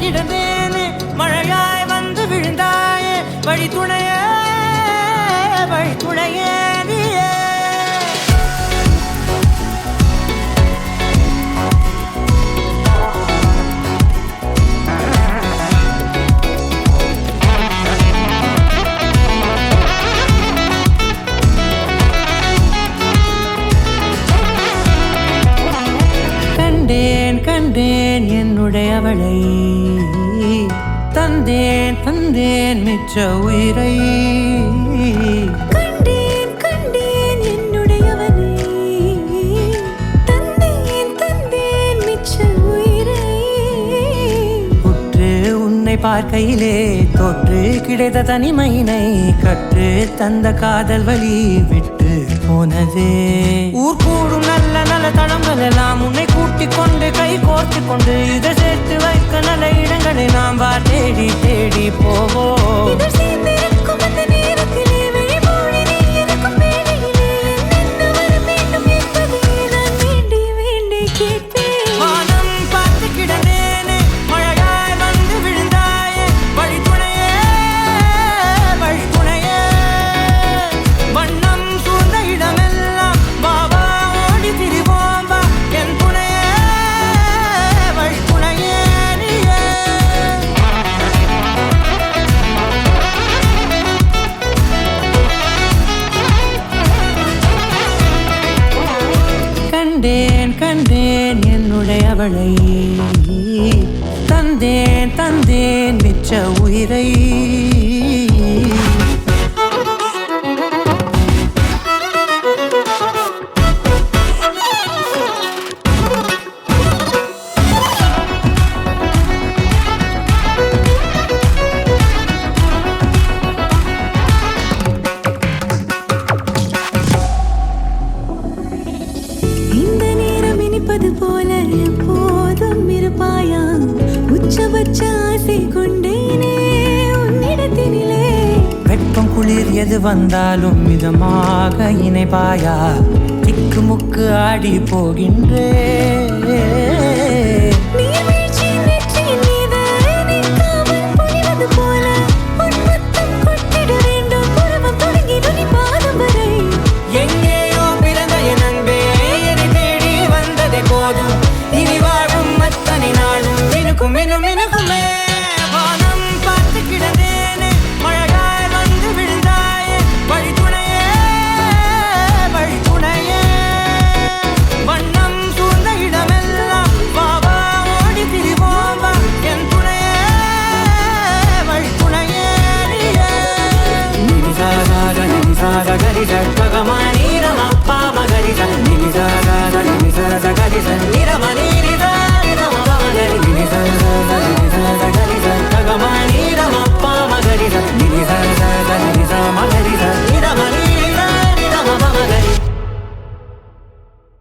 கிடந்தேனே மழையாய் வந்து விழுந்தாயே வழி துணையே நீயே கண்டேன் என்னுடையவளை தந்தேன் மிச்ச உயிரை கண்டேன் என்னுடையவனை தந்தேன் மிச்ச உயிரை உற்று உன்னை பார்க்கையிலே தொற்று கிடைத்த தனிமையினை கற்று தந்த காதல் வழி விட்டு போனதே ஊர் கூடும் நல்ல நல்ல தளங்கள் எல்லாம் உன்னை கூட்டிக் கொண்டு கை கோர்த்து கொண்டு இதை சேர்த்து வைக்க நல்ல இடங்களை நாம் தேடி தேடி போவோம். கண்டேன் என்னுடையவளை தந்தேன் மிச்ச உயிரை போல எப்போதும் இருப்பாயா உச்சபட்ச ஆசை கொண்டேனே உன்னிடத்தினிலே வெப்பம் குளிர் எது வந்தாலும் மிதமாக இணைப்பாயா திக்கு முக்கு ஆடி போகின்றே Ni